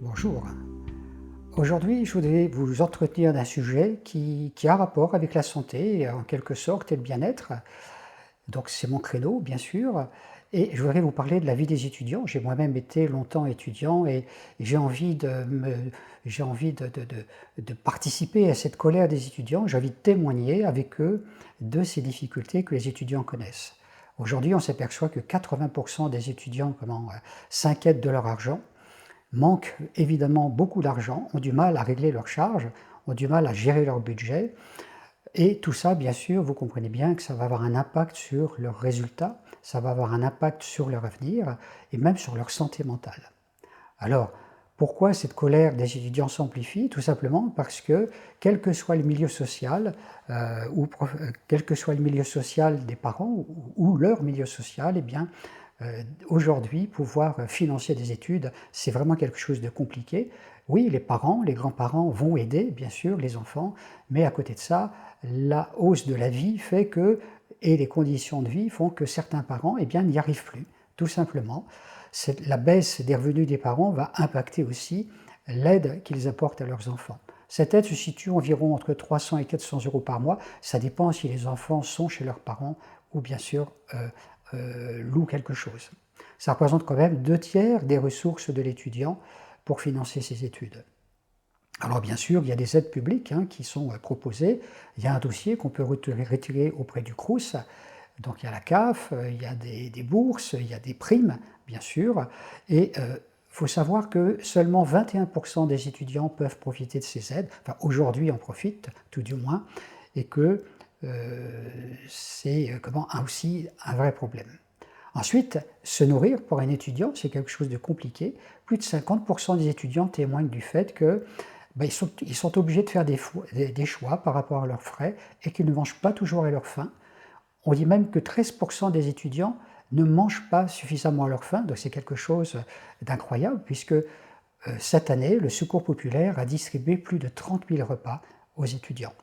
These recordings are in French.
Bonjour. Aujourd'hui, je voudrais vous entretenir d'un sujet qui a rapport avec la santé, en quelque sorte, et le bien-être. Donc c'est mon créneau, bien sûr, et je voudrais vous parler de la vie des étudiants. J'ai moi-même été longtemps étudiant et j'ai envie j'ai envie de participer à cette colère des étudiants. J'ai envie de témoigner avec eux de ces difficultés que les étudiants connaissent. Aujourd'hui, on s'aperçoit que 80% des étudiants s'inquiètent de leur argent, manquent évidemment beaucoup d'argent, ont du mal à régler leurs charges, ont du mal à gérer leur budget. Et tout ça, bien sûr, vous comprenez bien que ça va avoir un impact sur leurs résultats, ça va avoir un impact sur leur avenir et même sur leur santé mentale. Alors, pourquoi cette colère des étudiants s'amplifie? Tout simplement parce que, quel que soit le milieu social, quel que soit le milieu social des parents ou leur milieu social, eh bien, aujourd'hui, pouvoir financer des études, c'est vraiment quelque chose de compliqué. Oui, les parents, les grands-parents vont aider, bien sûr, les enfants, mais à côté de ça, la hausse de la vie fait que, et les conditions de vie font que certains parents, eh bien, n'y arrivent plus, tout simplement. La baisse des revenus des parents va impacter aussi l'aide qu'ils apportent à leurs enfants. Cette aide se situe environ entre 300 et 400 euros par mois. Ça dépend si les enfants sont chez leurs parents ou bien sûr louent quelque chose. Ça représente quand même 2 tiers des ressources de l'étudiant pour financer ses études. Alors bien sûr, il y a des aides publiques qui sont proposées. Il y a un dossier qu'on peut retirer auprès du Crous. Donc il y a la CAF, il y a des bourses, il y a des primes, bien sûr. Et faut savoir que seulement 21% des étudiants peuvent profiter de ces aides. Enfin, aujourd'hui, en profitent, tout du moins. Et que c'est aussi un vrai problème. Ensuite, se nourrir pour un étudiant, c'est quelque chose de compliqué. Plus de 50% des étudiants témoignent du fait que ils sont obligés de faire des choix par rapport à leurs frais et qu'ils ne mangent pas toujours à leur faim. On dit même que 13% des étudiants ne mangent pas suffisamment à leur faim, donc c'est quelque chose d'incroyable puisque cette année, le Secours populaire a distribué plus de 30 000 repas aux étudiants.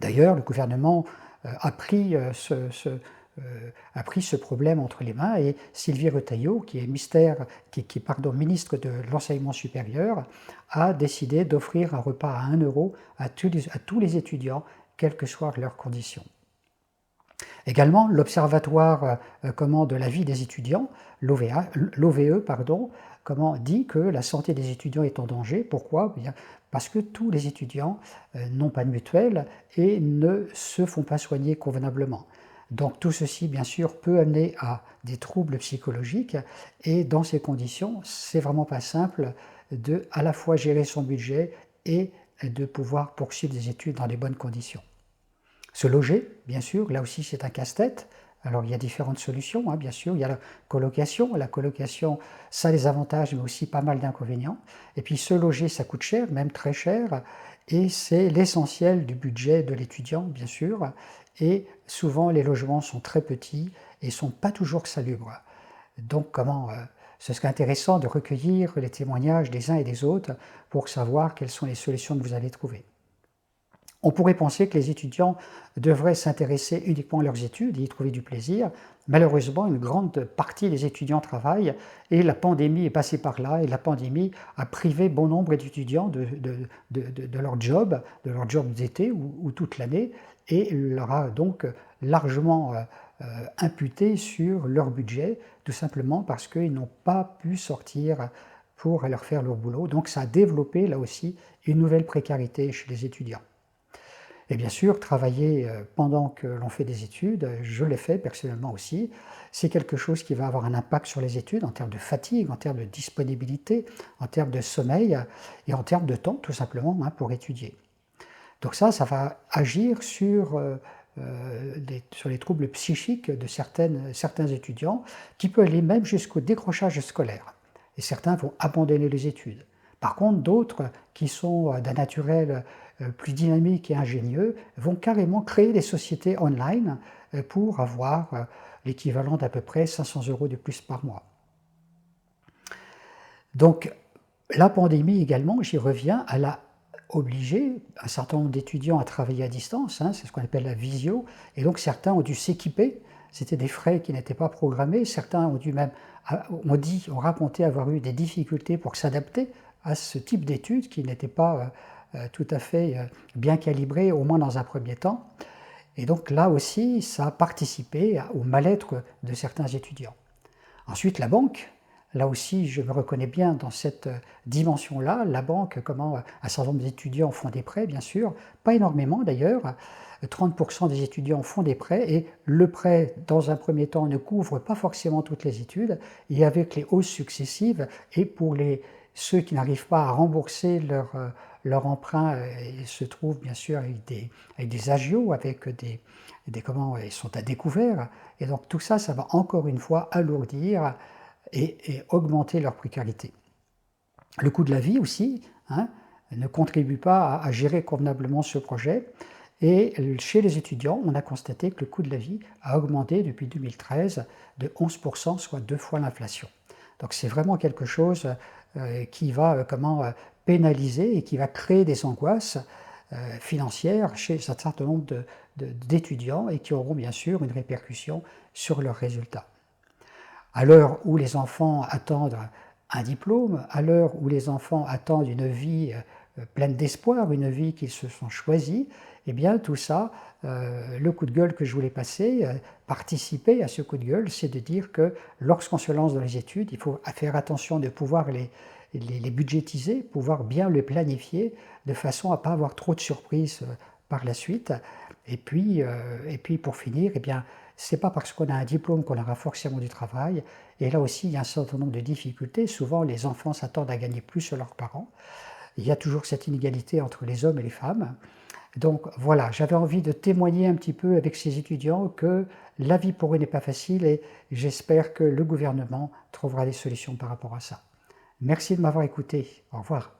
D'ailleurs, le gouvernement a pris ce problème entre les mains et Sylvie Retailleau, qui est ministre de l'Enseignement supérieur, a décidé d'offrir un repas à 1 euro à tous les étudiants, quelles que soient leurs conditions. Également, l'Observatoire de la vie des étudiants, l'OVE, dit que la santé des étudiants est en danger. Pourquoi? Parce que tous les étudiants n'ont pas de mutuelle et ne se font pas soigner convenablement. Donc tout ceci, bien sûr, peut amener à des troubles psychologiques et dans ces conditions, c'est vraiment pas simple de à la fois gérer son budget et de pouvoir poursuivre des études dans les bonnes conditions. Se loger, bien sûr, là aussi c'est un casse-tête. Alors il y a différentes solutions, bien sûr. Il y a la colocation. La colocation, ça a des avantages, mais aussi pas mal d'inconvénients. Et puis se loger, ça coûte cher, même très cher. Et c'est l'essentiel du budget de l'étudiant, bien sûr. Et souvent, les logements sont très petits et ne sont pas toujours salubres. Donc ce serait intéressant de recueillir les témoignages des uns et des autres pour savoir quelles sont les solutions que vous allez trouver. On pourrait penser que les étudiants devraient s'intéresser uniquement à leurs études et y trouver du plaisir. Malheureusement, une grande partie des étudiants travaillent et la pandémie est passée par là et la pandémie a privé bon nombre d'étudiants de leur job d'été ou toute l'année et leur a donc largement imputé sur leur budget, tout simplement parce qu'ils n'ont pas pu sortir pour aller faire leur boulot. Donc ça a développé là aussi une nouvelle précarité chez les étudiants. Et bien sûr, travailler pendant que l'on fait des études, je l'ai fait personnellement aussi, c'est quelque chose qui va avoir un impact sur les études en termes de fatigue, en termes de disponibilité, en termes de sommeil et en termes de temps tout simplement pour étudier. Donc ça va agir sur les troubles psychiques de certains étudiants qui peut aller même jusqu'au décrochage scolaire. Et certains vont abandonner les études. Par contre, d'autres qui sont d'un naturel plus dynamique et ingénieux vont carrément créer des sociétés online pour avoir l'équivalent d'à peu près 500 euros de plus par mois. Donc la pandémie également, j'y reviens, elle a obligé un certain nombre d'étudiants à travailler à distance, c'est ce qu'on appelle la visio, et donc certains ont dû s'équiper C'était des frais qui n'étaient pas programmés. Certains ont raconté avoir eu des difficultés pour s'adapter à ce type d'études qui n'étaient pas tout à fait bien calibrées, au moins dans un premier temps. Et donc là aussi, ça a participé au mal-être de certains étudiants. Ensuite, la banque. Là aussi, je me reconnais bien dans cette dimension-là. La banque, comment un certain nombre d'étudiants font des prêts, bien sûr, pas énormément d'ailleurs. 30% des étudiants font des prêts et le prêt, dans un premier temps, ne couvre pas forcément toutes les études. Et avec les hausses successives, et pour ceux qui n'arrivent pas à rembourser leur emprunt, ils se trouvent bien sûr avec des agios, avec ils sont à découvert. Et donc tout ça, ça va encore une fois alourdir et augmenter leur précarité. Le coût de la vie aussi ne contribue pas à gérer convenablement ce projet. Et chez les étudiants, on a constaté que le coût de la vie a augmenté depuis 2013 de 11%, soit 2 fois l'inflation. Donc c'est vraiment quelque chose qui va pénaliser et qui va créer des angoisses financières chez un certain nombre d'étudiants et qui auront bien sûr une répercussion sur leurs résultats. À l'heure où les enfants attendent un diplôme, à l'heure où les enfants attendent une vie pleine d'espoir, une vie qu'ils se sont choisis, eh bien tout ça, le coup de gueule que je voulais passer, participer à ce coup de gueule, c'est de dire que lorsqu'on se lance dans les études, il faut faire attention de pouvoir les budgétiser, pouvoir bien les planifier, de façon à ne pas avoir trop de surprises par la suite. Et puis pour finir, eh bien, c'est pas parce qu'on a un diplôme qu'on aura forcément du travail. Et là aussi, il y a un certain nombre de difficultés. Souvent, les enfants s'attendent à gagner plus que leurs parents. Il y a toujours cette inégalité entre les hommes et les femmes. Donc voilà, j'avais envie de témoigner un petit peu avec ces étudiants que la vie pour eux n'est pas facile et j'espère que le gouvernement trouvera des solutions par rapport à ça. Merci de m'avoir écouté. Au revoir.